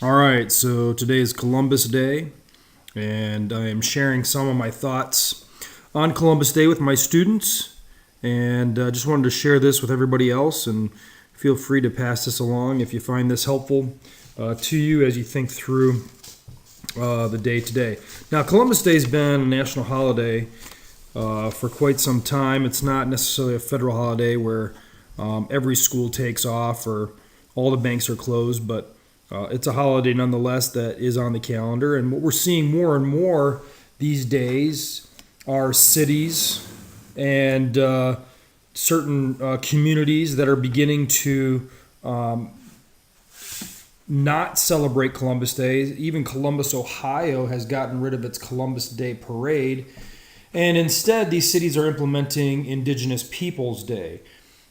All right, so today is Columbus Day, and I am sharing some of my thoughts on Columbus Day with my students. And just wanted to share this with everybody else, and feel free to pass this along if you find this helpful to you as you think through the day today. Now, Columbus Day has been a national holiday for quite some time. It's not necessarily a federal holiday where every school takes off or all the banks are closed, but it's a holiday nonetheless that is on the calendar. And what we're seeing more and more these days are cities and certain communities that are beginning to not celebrate Columbus Day. Even Columbus, Ohio has gotten rid of its Columbus Day parade. And instead, these cities are implementing Indigenous Peoples Day.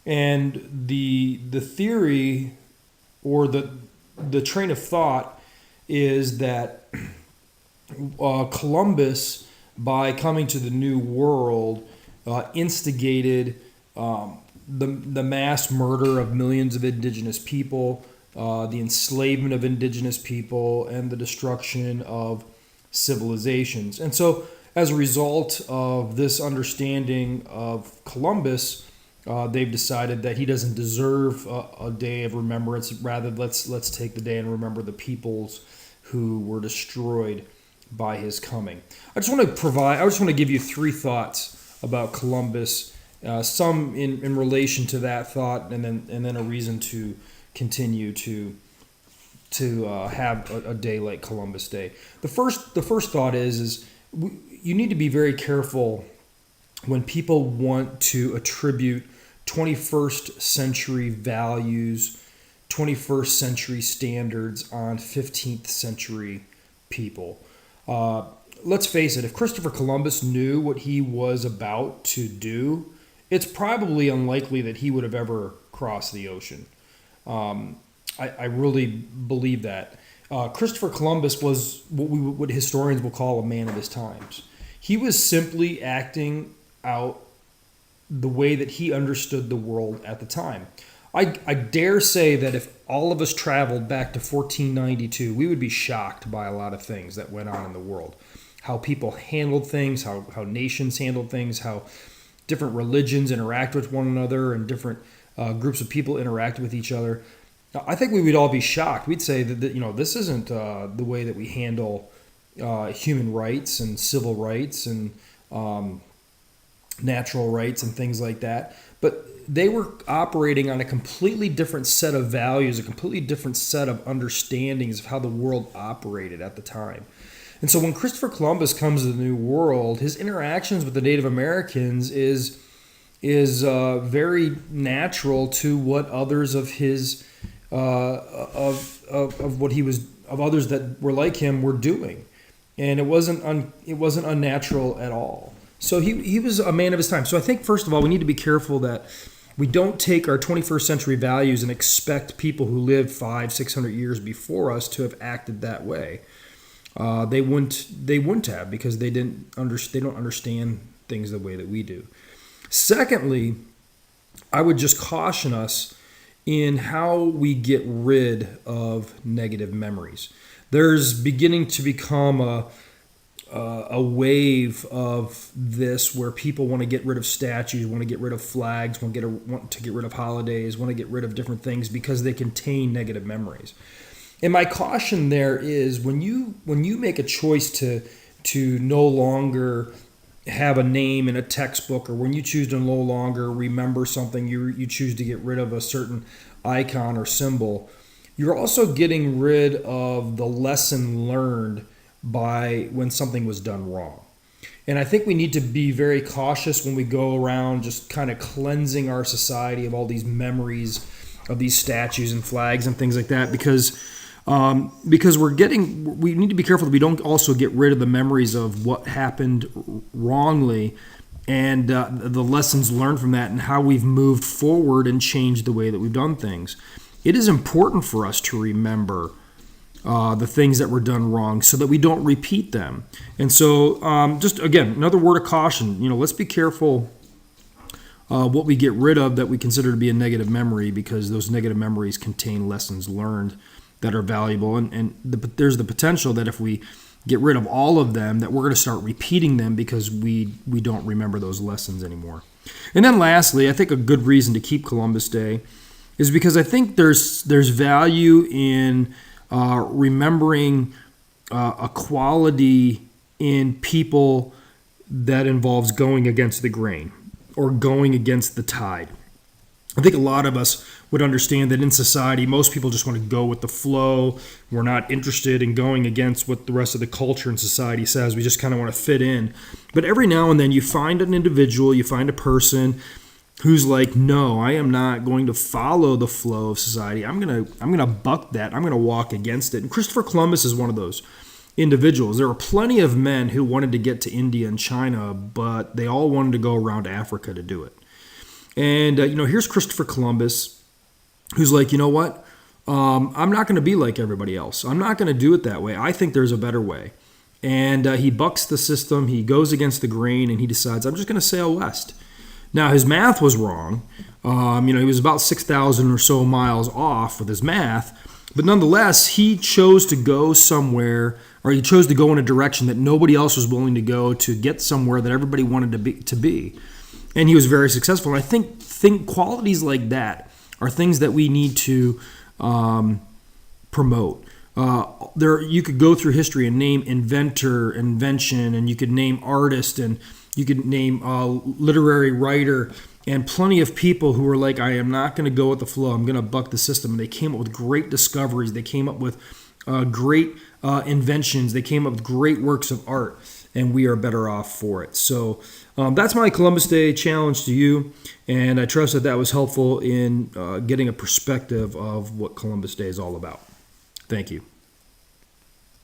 And the theory or the train of thought is that Columbus, by coming to the New World, instigated the mass murder of millions of indigenous people, the enslavement of indigenous people, and the destruction of civilizations. And so, as a result of this understanding of Columbus, they've decided that he doesn't deserve a day of remembrance. Rather, let's take the day and remember the peoples who were destroyed by his coming. I just want to give you three thoughts about Columbus, some in relation to that thought, and then a reason to continue to have a day like Columbus Day. The first thought is you need to be very careful when people want to attribute 21st century values, 21st century standards on 15th century people. Let's face it, if Christopher Columbus knew what he was about to do, it's probably unlikely that he would have ever crossed the ocean. I really believe that. Christopher Columbus was what historians will call a man of his times. He was simply acting out the way that he understood the world at the time. I dare say that if all of us traveled back to 1492, we would be shocked by a lot of things that went on in the world. How people handled things, how nations handled things, how different religions interact with one another, and different groups of people interact with each other. Now, I think we would all be shocked. We'd say that this isn't the way that we handle human rights and civil rights and natural rights and things like that. But they were operating on a completely different set of values, a completely different set of understandings of how the world operated at the time. And so when Christopher Columbus comes to the New World, his interactions with the Native Americans is very natural to what others of his of others that were like him were doing, and it wasn't unnatural at all. So he was a man of his time. So I think, first of all, we need to be careful that we don't take our 21st century values and expect people who lived 500-600 years before us to have acted that way. They wouldn't have, because they don't understand things the way that we do. Secondly, I would just caution us in how we get rid of negative memories. There's beginning to become a wave of this where people want to get rid of statues, want to get rid of flags, want to get rid of holidays, want to get rid of different things because they contain negative memories. And my caution there is when you make a choice to no longer have a name in a textbook, or when you choose to no longer remember something, you choose to get rid of a certain icon or symbol, you're also getting rid of the lesson learned by when something was done wrong. And I think we need to be very cautious when we go around just kind of cleansing our society of all these memories of these statues and flags and things like that, because we need to be careful that we don't also get rid of the memories of what happened wrongly and the lessons learned from that and how we've moved forward and changed the way that we've done things. It is important for us to remember the things that were done wrong so that we don't repeat them. And so just, again, another word of caution, let's be careful what we get rid of that we consider to be a negative memory, because those negative memories contain lessons learned that are valuable, but there's the potential that if we get rid of all of them, that we're going to start repeating them because we don't remember those lessons anymore. And then lastly, I think a good reason to keep Columbus Day is because I think there's value in remembering a quality in people that involves going against the grain or going against the tide. I think a lot of us would understand that in society, most people just want to go with the flow. We're not interested in going against what the rest of the culture and society says. We just kind of want to fit in. But every now and then you find an individual, you find a person who's like, no, I am not going to follow the flow of society. I'm gonna buck that. I'm gonna walk against it. And Christopher Columbus is one of those individuals. There were plenty of men who wanted to get to India and China, but they all wanted to go around Africa to do it. And here's Christopher Columbus, who's like, you know what? I'm not going to be like everybody else. I'm not going to do it that way. I think there's a better way. And he bucks the system. He goes against the grain, and he decides, I'm just going to sail west. Now, his math was wrong. He was about 6,000 or so miles off with his math. But nonetheless, he chose to go somewhere, or he chose to go in a direction that nobody else was willing to go to get somewhere that everybody wanted to be. And he was very successful. And I think qualities like that are things that we need to promote. You could go through history and name inventor, invention, and you could name artist, and you could name literary writer, and plenty of people who were like, I am not going to go with the flow. I'm going to buck the system. And they came up with great discoveries. They came up with great inventions. They came up with great works of art, and we are better off for it. So that's my Columbus Day challenge to you, and I trust that was helpful in getting a perspective of what Columbus Day is all about. Thank you.